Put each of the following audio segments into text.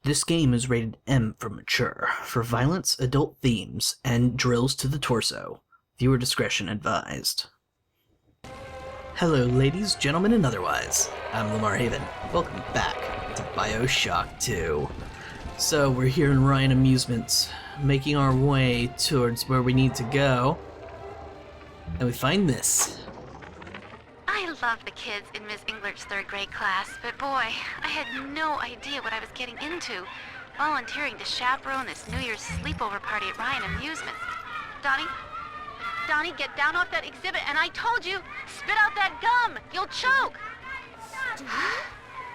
This game is rated M for mature, for violence, adult themes, and drills to the torso. Viewer discretion advised. Hello ladies, gentlemen, and otherwise. I'm Lamar Haven. Welcome back to Bioshock 2. So we're here in Ryan Amusements, making our way towards where we need to go. And we find this. I love the kids in Miss English third grade class, but boy, I had no idea what I was getting into. Volunteering to chaperone this New Year's sleepover party at Ryan Amusement. Donnie, get down off that exhibit, and I told you, spit out that gum! You'll choke!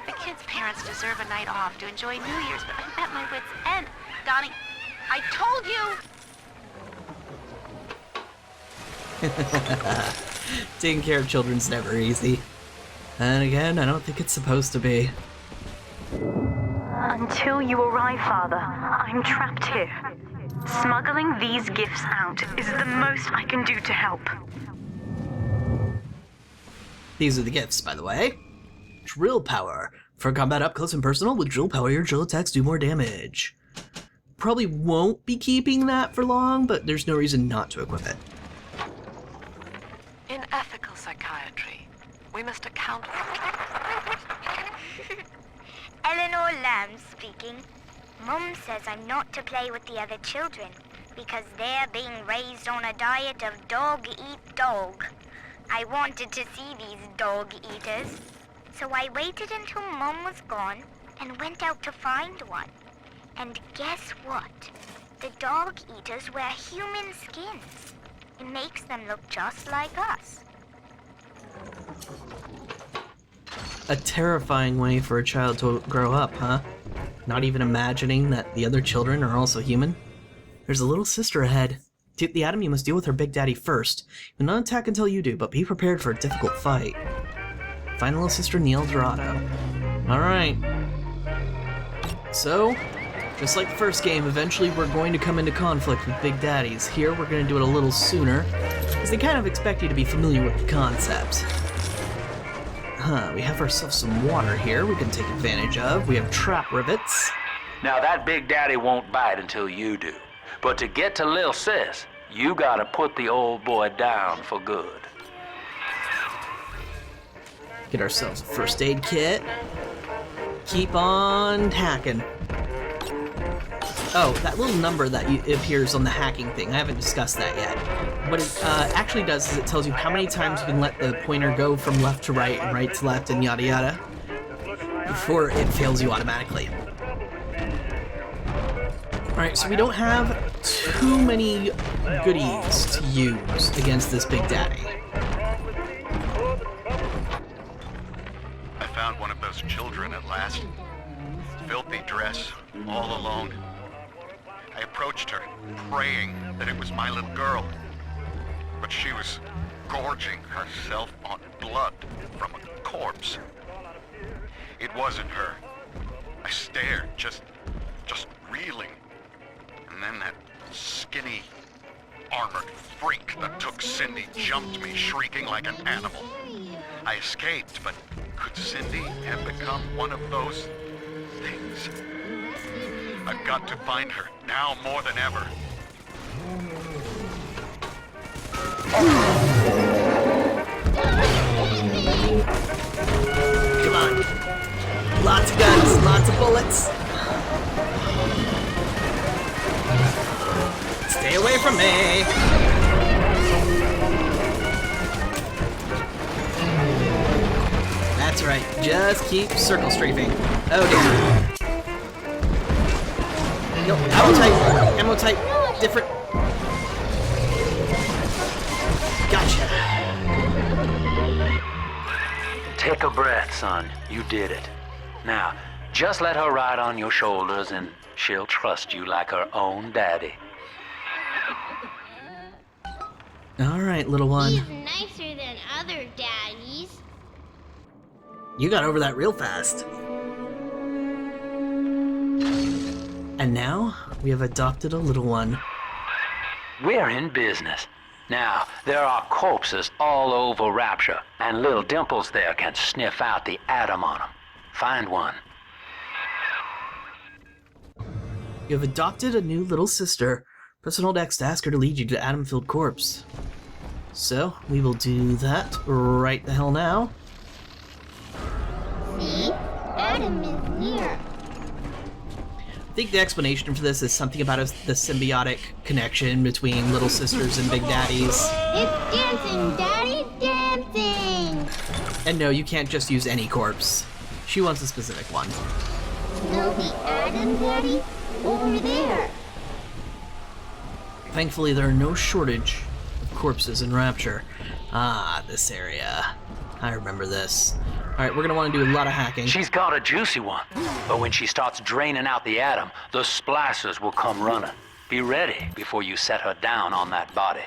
The kids' parents deserve a night off to enjoy New Year's, but I'm at my wit's end. Donnie, I told you! Taking care of children's never easy. And again, I don't think it's supposed to be. Until you arrive, Father, I'm trapped here. Smuggling these gifts out is the most I can do to help. These are the gifts, by the way. Drill power. For combat up close and personal, with drill power, your drill attacks do more damage. Probably won't be keeping that for long, but there's no reason not to equip it. In ethical psychiatry, we must account for... Eleanor Lamb speaking. Mum says I'm not to play with the other children because they're being raised on a diet of dog-eat-dog. I wanted to see these dog-eaters, so I waited until Mum was gone and went out to find one. And guess what? The dog-eaters wear human skins. It makes them look just like us. A terrifying way for a child to grow up, huh? Not even imagining that the other children are also human? There's a little sister ahead. To get the Atom, you must deal with her Big Daddy first. You will not attack until you do, but be prepared for a difficult fight. Find little sister in the El Dorado. Alright. So, just like the first game, eventually we're going to come into conflict with Big Daddies. Here, we're going to do it a little sooner, because they kind of expect you to be familiar with the concept. We have ourselves some water here we can take advantage of. We have trap rivets. Now that Big Daddy won't bite until you do. But to get to Lil Sis, you gotta put the old boy down for good. Get ourselves a first aid kit. Keep on hacking. Oh, that little number that appears on the hacking thing, I haven't discussed that yet. What it actually does is it tells you how many times you can let the pointer go from left to right and right to left and yada yada before it fails you automatically. Alright, so we don't have too many goodies to use against this Big Daddy. I found one of those children at last. Filthy dress, all alone. I approached her, praying that it was my little girl. But she was gorging herself on blood from a corpse. It wasn't her. I stared, just reeling. And then that skinny, armored freak that took Cindy jumped me, shrieking like an animal. I escaped, but could Cindy have become one of those things? I've got to find her, now more than ever. Come on. Lots of guns, lots of bullets. Stay away from me. That's right, just keep circle strafing. Oh dear. Nope, ammo type, different. Gotcha. Take a breath, son. You did it. Now, just let her ride on your shoulders and she'll trust you like her own daddy. Alright, little one. He's nicer than other daddies. You got over that real fast. And now, we have adopted a little one. We're in business. Now, there are corpses all over Rapture, and little Dimples there can sniff out the atom on them. Find one. You have adopted a new little sister. Press and hold X to ask her to lead you to Atom-filled corpse. So, we will do that right the hell now. See? Adam is here. I think the explanation for this is something about the symbiotic connection between little sisters and big daddies. It's dancing, Daddy, dancing! And no, you can't just use any corpse. She wants a specific one. No, the Adam, Daddy? Over there. Thankfully, there are no shortage of corpses in Rapture. Ah, this area. I remember this. Alright, we're gonna want to do a lot of hacking. She's got a juicy one, but when she starts draining out the atom, the splicers will come running. Be ready before you set her down on that body.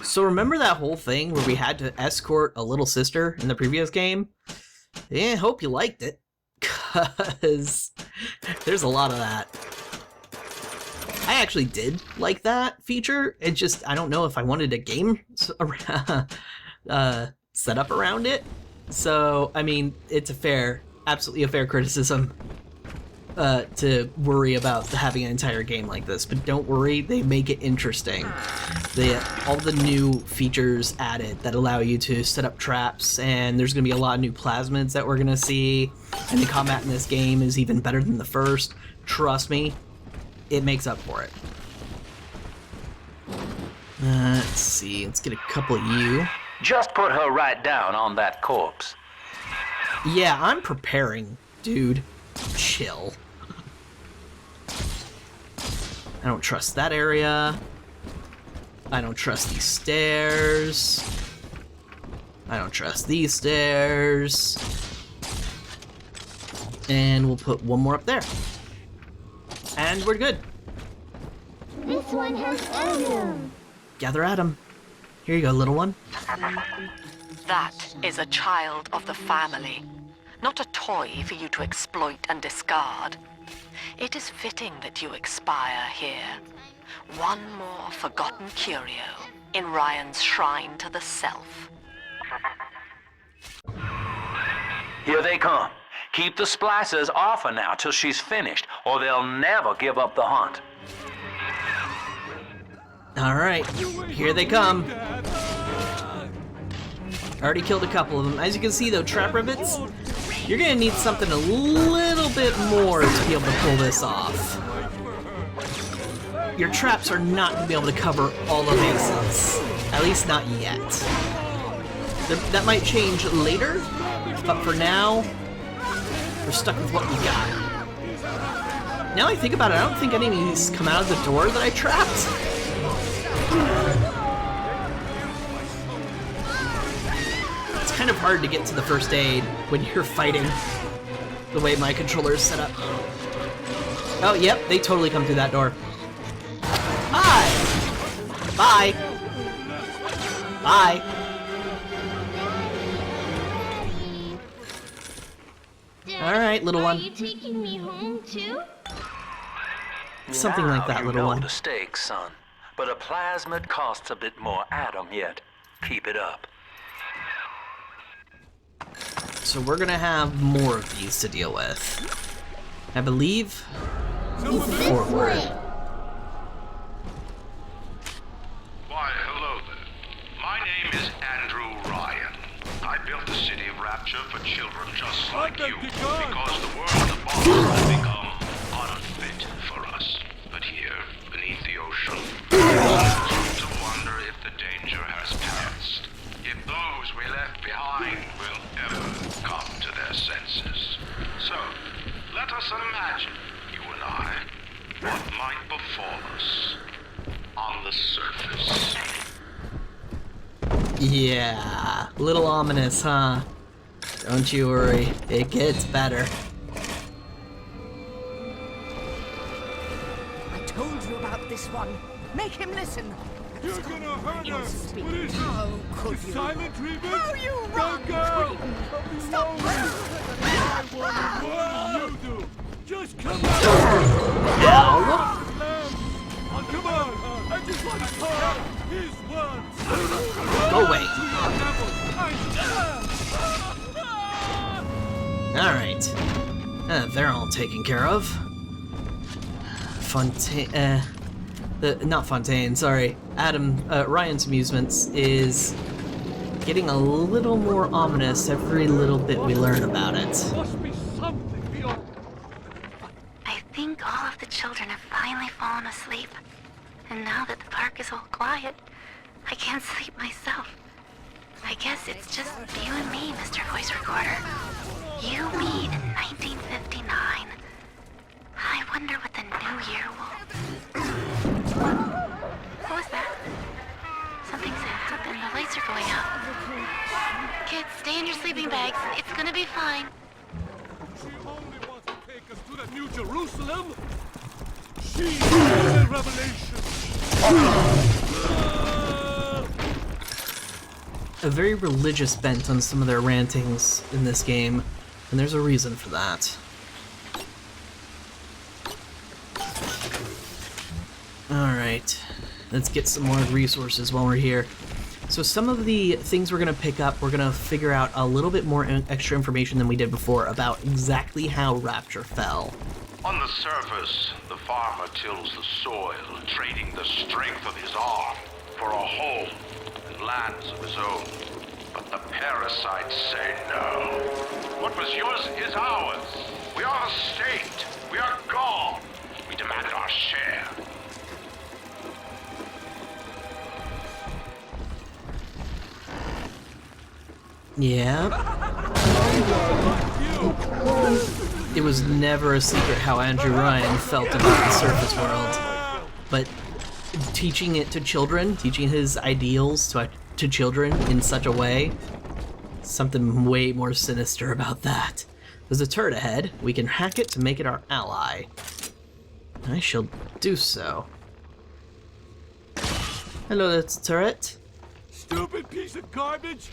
So remember that whole thing where we had to escort a little sister in the previous game? Yeah, hope you liked it. Because there's a lot of that. I actually did like that feature. It just, I don't know if I wanted a game set up around it. So, I mean, it's absolutely a fair criticism to worry about having an entire game like this. But don't worry, they make it interesting. All the new features added that allow you to set up traps, and there's going to be a lot of new plasmids that we're going to see. And the combat in this game is even better than the first. Trust me, it makes up for it. Let's see, let's get a couple of you. Just put her right down on that corpse. Yeah, I'm preparing, dude. Chill. I don't trust that area. I don't trust these stairs. I don't trust these stairs. And we'll put one more up there. And we're good. This one has Adam. Gather Adam. Here you go, little one. That is a child of the family, not a toy for you to exploit and discard. It is fitting that you expire here. One more forgotten curio in Ryan's shrine to the self. Here they come. Keep the splicers off her now till she's finished, or they'll never give up the hunt. Alright, here they come. Already killed a couple of them. As you can see though, trap rivets, you're gonna need something a little bit more to be able to pull this off. Your traps are not gonna be able to cover all the bases. At least not yet. That might change later, but for now, we're stuck with what we got. Now I think about it, I don't think any of these come out of the door that I trapped. It's kind of hard to get to the first aid when you're fighting the way my controller is set up. Oh, yep, they totally come through that door. Hi! Bye! Bye! Alright, little one. Are you taking me home too? Something like that, Now little you know one. the stakes, son. But a plasmid costs a bit more atom yet. Keep it up. So we're gonna have more of these to deal with. I believe. Forward. Why, hello there. My name is Andrew Ryan. I built the city of Rapture for children just like you, because the world at the bottom has become unfit for us. But here, beneath the ocean, to wonder if the danger has passed. If those we left behind will ever come to their senses. So, let us imagine, you and I, what might befall us on the surface. Yeah, a little ominous, huh? Don't you worry, it gets better. I told you about this one. Make him listen. You're gonna hurt us! What is it? How could you? Silent treatment? Oh, you wrong Don't go! twin. Stop! What do you do? Just come out! Ow! Oh, come on! I just want to talk! Here's one! Go away. Alright. They're all taken care of. Fontaine, not Fontaine, sorry, Ryan's Amusements is getting a little more ominous every little bit we learn about it. Must be something beyond. I think all of the children have finally fallen asleep. And now that the park is all quiet, I can't sleep myself. I guess it's just you and me, Mr. Voice Recorder. You, me, in 1959. I wonder what the new year will... What was that? Something's happened. The lights are going out. Kids, stay in your sleeping bags. It's gonna be fine. She only wants to take us to the New Jerusalem. She is a revelation. A very religious bent on some of their rantings in this game, and there's a reason for that. Alright, let's get some more resources while we're here. So some of the things we're going to pick up, we're going to figure out a little bit more extra information than we did before about exactly how Rapture fell. On the surface, the farmer tills the soil, trading the strength of his arm for a home and lands of his own. But the parasites say no. What was yours is ours. We are the state. We are gone. We demand our share. Yeah. It was never a secret how Andrew Ryan felt about the surface world. But teaching it to children, teaching his ideals to children in such a way, something way more sinister about that. There's a turret ahead. We can hack it to make it our ally. I shall do so. Hello, that's a turret. Stupid piece of garbage.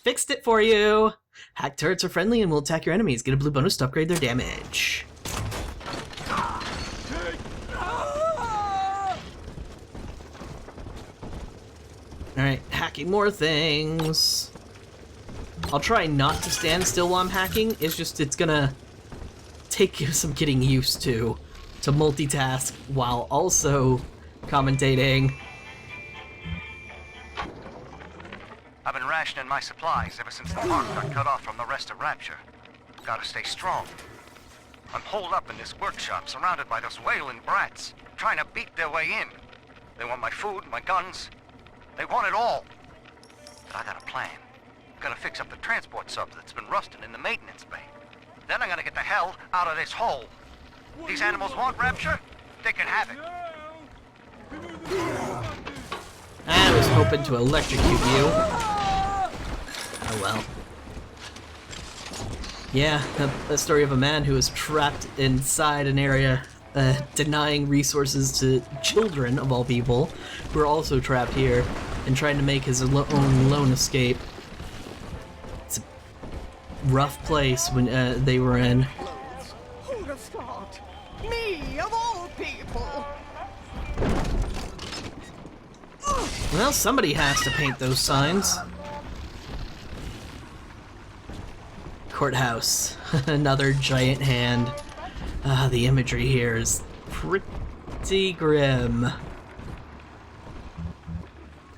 Fixed it for you! Hack turrets are friendly and will attack your enemies. Get a blue bonus to upgrade their damage. Alright, hacking more things. I'll try not to stand still while I'm hacking. It's gonna take some getting used to multitask while also commentating. I've been rationing my supplies ever since the park got cut off from the rest of Rapture. Gotta stay strong. I'm holed up in this workshop, surrounded by those wailing brats, trying to beat their way in. They want my food, my guns. They want it all. But I got a plan. I'm gonna fix up the transport sub that's been rusting in the maintenance bay. Then I'm gonna get the hell out of this hole. These animals want Rapture? They can have it. I was hoping to electrocute you. Oh well. Yeah, a story of a man who was trapped inside an area, denying resources to children, of all people, who are also trapped here, and trying to make his own lone escape. It's a rough place when they were in. Who'd have thought? Me, of all people! Well, somebody has to paint those signs. Courthouse. Another giant hand. The imagery here is pretty grim.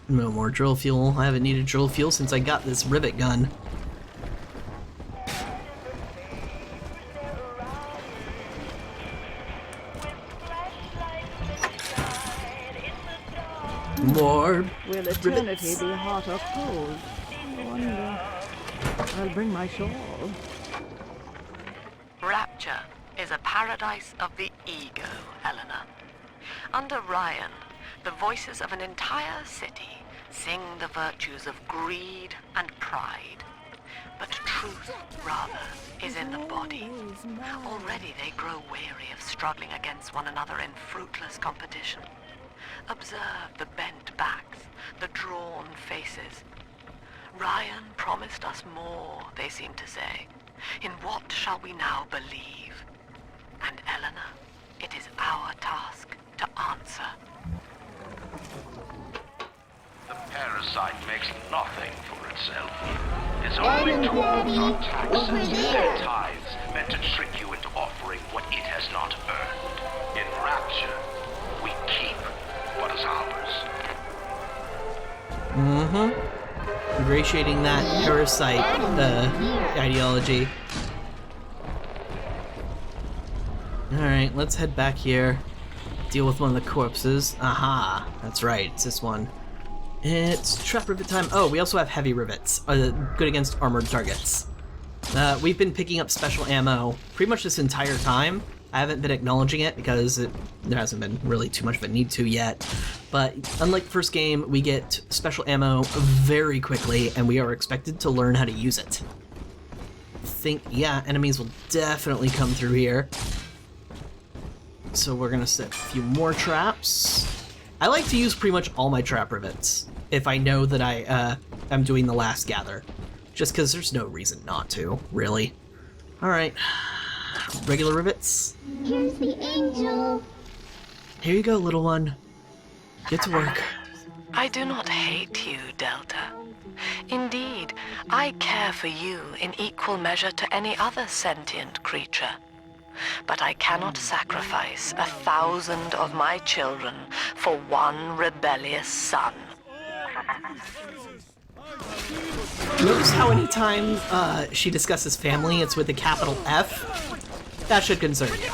No more drill fuel. I haven't needed drill fuel since I got this rivet gun. More Will eternity be hot or cold? I wonder. I'll bring my shawl. Rapture is a paradise of the ego, Eleanor. Under Ryan, the voices of an entire city sing the virtues of greed and pride. But truth, rather, is in the body. Already they grow weary of struggling against one another in fruitless competition. Observe the bent backs, the drawn faces. Ryan promised us more, they seem to say. In what shall we now believe? And Eleanor, it is our task to answer. The parasite makes nothing for itself. Its only tools are taxes and tithes meant to trick you into offering what it has not earned. appreciating that parasite ideology. Alright, let's head back here. Deal with one of the corpses. Aha, that's right, it's this one. It's trap rivet time. Oh, we also have heavy rivets, good against armored targets. We've been picking up special ammo pretty much this entire time. I haven't been acknowledging it because there hasn't been really too much of a need to yet. But unlike the first game, we get special ammo very quickly, and we are expected to learn how to use it. Yeah, enemies will definitely come through here. So we're gonna set a few more traps. I like to use pretty much all my trap rivets if I know that I'm doing the last gather. Just because there's no reason not to, really. Alright. Regular rivets. Here's the angel. Here you go, little one. Get to work. I do not hate you, Delta. Indeed, I care for you in equal measure to any other sentient creature. But I cannot sacrifice 1,000 of my children for one rebellious son. Notice how anytime she discusses family, it's with a capital F? That should concern you.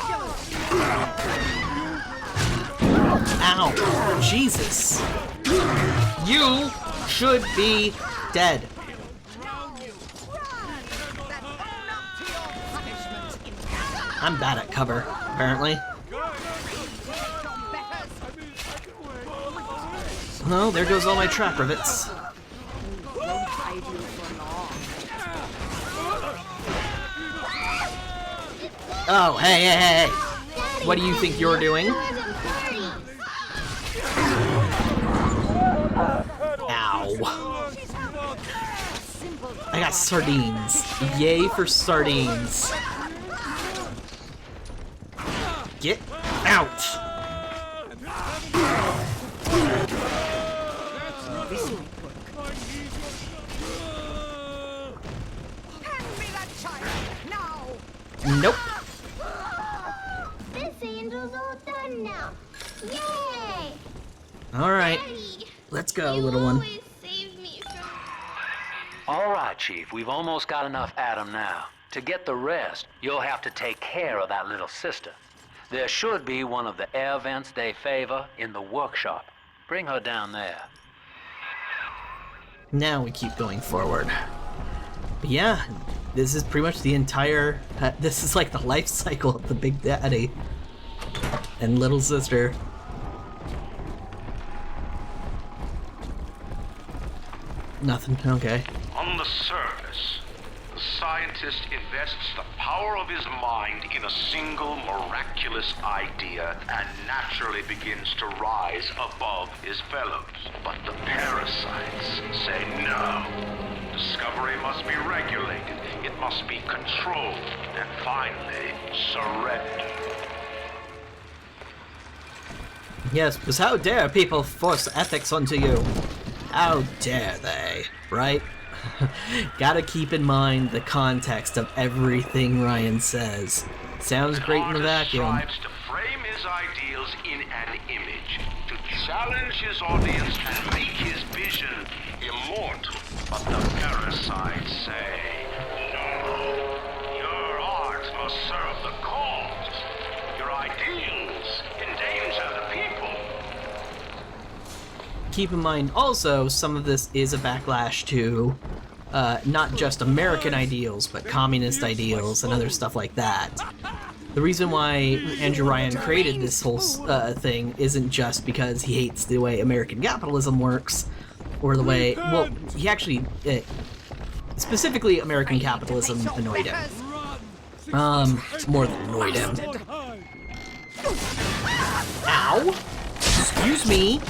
Ow. Jesus. You should be dead. I'm bad at cover, apparently. Oh, there goes all my trap rivets. Oh, hey, hey, hey, hey. What do you think you're doing? Ow. I got sardines. Yay for sardines. Get out. Nope. This angel's all done now. Yay! Alright. Daddy, Let's go, you little one. always save me from... All right, Chief, we've almost got enough Adam now. To get the rest, you'll have to take care of that little sister. There should be one of the air vents they favor in the workshop. Bring her down there. Now we keep going forward. But yeah, this is pretty much the entire... this is like the life cycle of the Big Daddy and little sister. Nothing, okay. On the surface, the scientist invests the power of his mind in a single miraculous idea and naturally begins to rise above his fellows. But the parasites say no. Discovery must be regulated, it must be controlled, and finally, surrendered. Yes, because how dare people force ethics onto you? How dare they, right? Gotta keep in mind the context of everything Ryan says. Sounds great in the vacuum. Strives to frame his ideals in an image, to challenge his audience and make his vision immortal. But the parasites say, no, your art must serve the cause. Your ideals endanger the people. Keep in mind also, some of this is a backlash to not just American ideals, but communist ideals and other stuff like that. The reason why Andrew Ryan created this whole thing isn't just because he hates the way American capitalism works, or the way, well, he actually, specifically American capitalism annoyed him. More than annoyed him. Ow! Excuse me!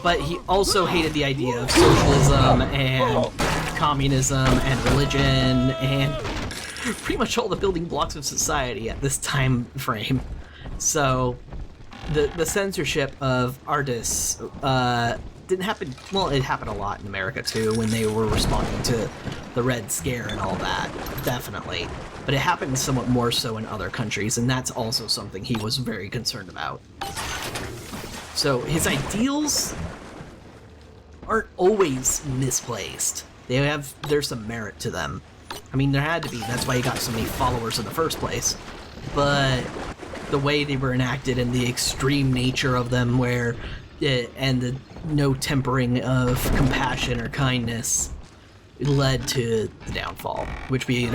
But he also hated the idea of socialism and communism and religion and pretty much all the building blocks of society at this time frame. So the censorship of artists didn't happen, well, it happened a lot in America too when they were responding to the Red Scare and all that, definitely. But it happened somewhat more so in other countries, and that's also something he was very concerned about. So his ideals aren't always misplaced. There's some merit to them. I mean, there had to be. That's why you got so many followers in the first place. But the way they were enacted and the extreme nature of them, and the no tempering of compassion or kindness, led to the downfall, which we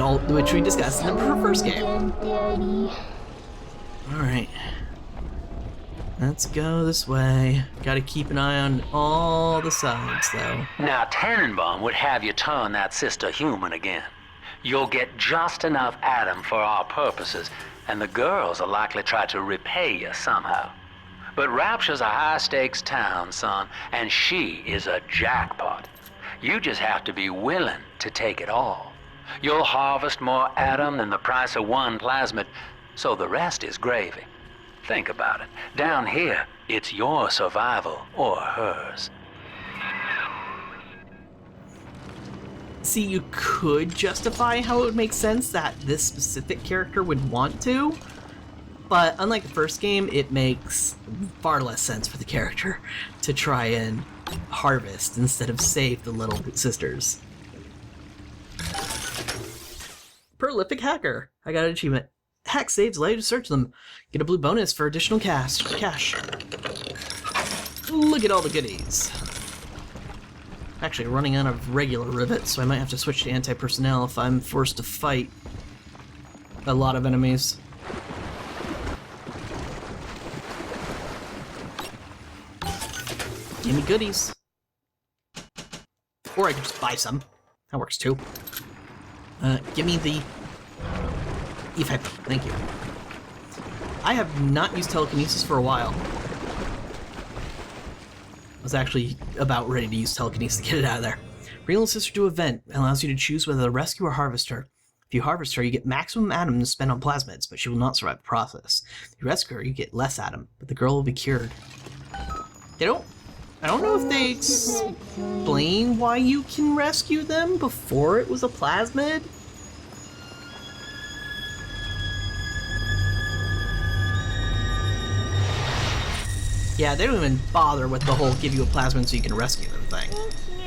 discussed in the first game. All right. Let's go this way. Gotta keep an eye on all the sides, though. Now, Tannenbaum would have you turn that sister human again. You'll get just enough Adam for our purposes, and the girls will likely try to repay you somehow. But Rapture's a high-stakes town, son, and she is a jackpot. You just have to be willing to take it all. You'll harvest more Adam than the price of one plasmid, so the rest is gravy. Think about it. Down here, it's your survival or hers. See, you could justify how it would make sense that this specific character would want to, but unlike the first game, it makes far less sense for the character to try and harvest instead of save the little sisters. Prolific hacker. I got an achievement. Hack saves allow you to search them. Get a blue bonus for additional cash. Look at all the goodies. Actually running out of regular rivets, so I might have to switch to anti-personnel if I'm forced to fight a lot of enemies. Give me goodies. Or I could just buy some. That works too. Give me the effect. Thank you. I have not used telekinesis for a while. I was actually about ready to use telekinesis to get it out of there. Real sister to event allows you to choose whether to rescue or harvest her. If you harvest her, you get maximum Adam to spend on plasmids, but she will not survive the process. If you rescue her, you get less Adam, but the girl will be cured. I don't know if they explain why you can rescue them before it was a plasmid. Yeah, they don't even bother with the whole give you a plasmid so you can rescue them thing. Thank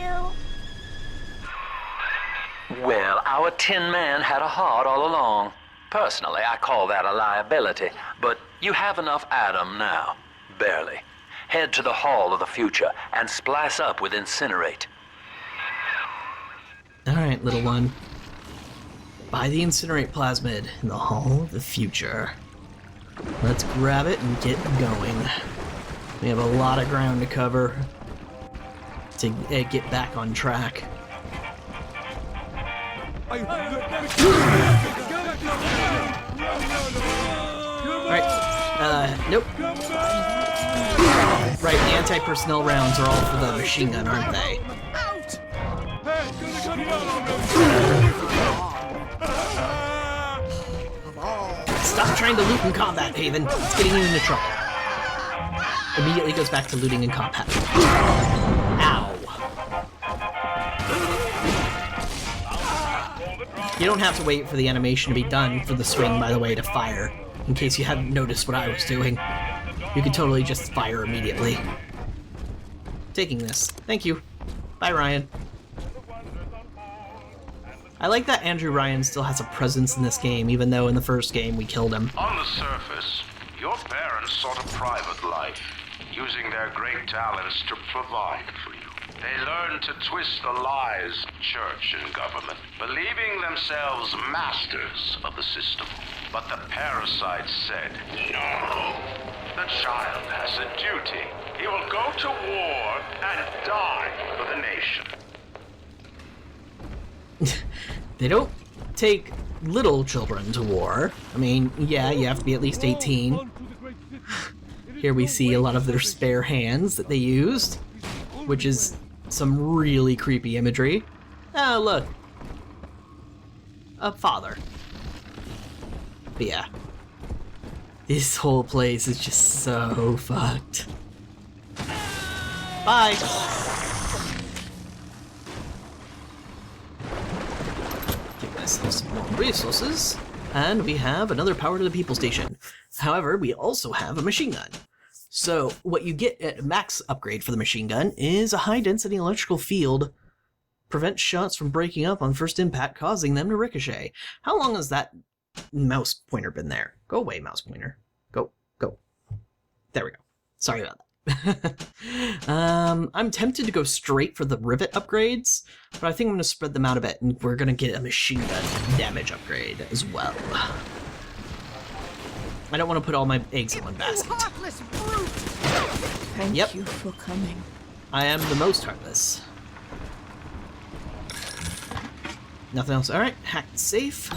you. Well, our Tin Man had a heart all along. Personally, I call that a liability, but you have enough Adam now. Barely. Head to the Hall of the Future and splice up with Incinerate. Alright, little one. Buy the Incinerate plasmid in the Hall of the Future. Let's grab it and get going. We have a lot of ground to cover to get back on track. Alright, nope. Right, the anti-personnel rounds are all for the machine gun, aren't they? Stop trying to loot in combat, Haven. It's getting you into trouble. Immediately goes back to looting in combat. Ow. You don't have to wait for the animation to be done for the swing, by the way, to fire, in case you hadn't noticed what I was doing. You can totally just fire immediately. Taking this. Thank you. Bye, Ryan. I like that Andrew Ryan still has a presence in this game, even though in the first game we killed him. On the surface, your parents sought a private life, using their great talents to provide for you. They learned to twist the lies of church and government, believing themselves masters of the system. But the parasites said, no, the child has a duty. He will go to war and die for the nation. They don't take little children to war. I mean, yeah, you have to be at least 18. Here we see a lot of their spare hands that they used, which is some really creepy imagery. Oh, look. A father. But yeah. This whole place is just so fucked. Bye! Give myself some more resources. And we have another Power to the People station. However, we also have a machine gun. So, what you get at max upgrade for the machine gun is a high-density electrical field. Prevents shots from breaking up on first impact, causing them to ricochet. How long has that mouse pointer been there? Go away, mouse pointer. Go. There we go. Sorry about that. I'm tempted to go straight for the rivet upgrades, but I think I'm going to spread them out a bit, and we're going to get a machine gun damage upgrade as well. I don't want to put all my eggs in one basket. Thank you for coming. I am the most heartless. Nothing else. Alright, hack the safe.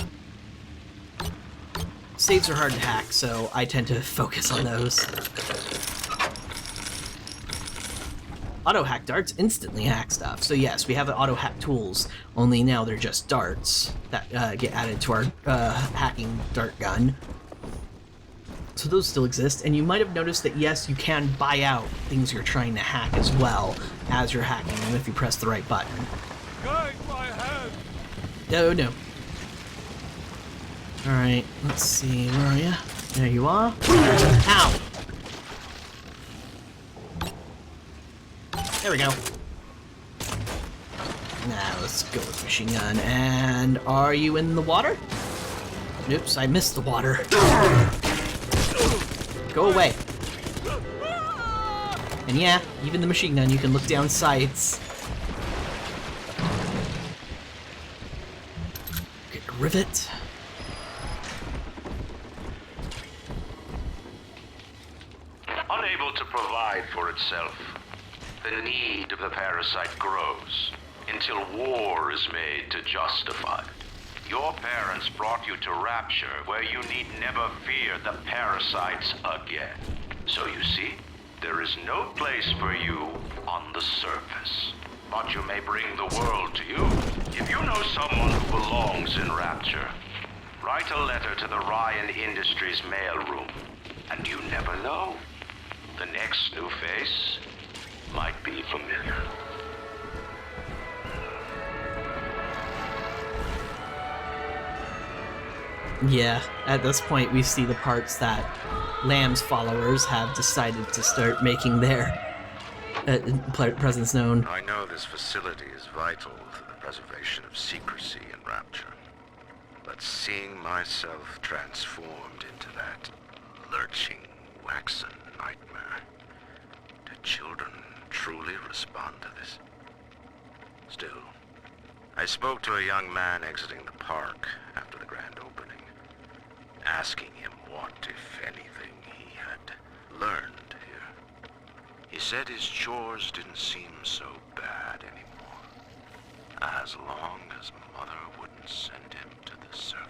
Saves are hard to hack, so I tend to focus on those. Auto-hack darts instantly hack stuff. So yes, we have auto-hack tools, only now they're just darts that get added to our hacking dart gun. So those still exist, and you might have noticed that yes, you can buy out things you're trying to hack as well as you're hacking them if you press the right button. Guide my hand. Oh no. Alright, let's see, where are you? There you are. Ow! There we go. Now let's go with machine gun. And are you in the water? Oops, I missed the water. Go away. And yeah, even the machine gun, you can look down sights. Get a rivet. Unable to provide for itself, the need of the parasite grows until war is made to justify. Your parents brought you to Rapture, where you need never fear the parasites again. So you see, there is no place for you on the surface. But you may bring the world to you. If you know someone who belongs in Rapture, write a letter to the Ryan Industries mailroom. And you never know. The next new face might be familiar. Yeah, at this point we see the parts that Lamb's followers have decided to start making their presence known. I know this facility is vital to the preservation of secrecy in Rapture, but seeing myself transformed into that lurching, waxen nightmare, do children truly respond to this? Still, I spoke to a young man exiting the park after the grand opening, asking him what, if anything, he had learned here. He said his chores didn't seem so bad anymore, as long as Mother wouldn't send him to the surface.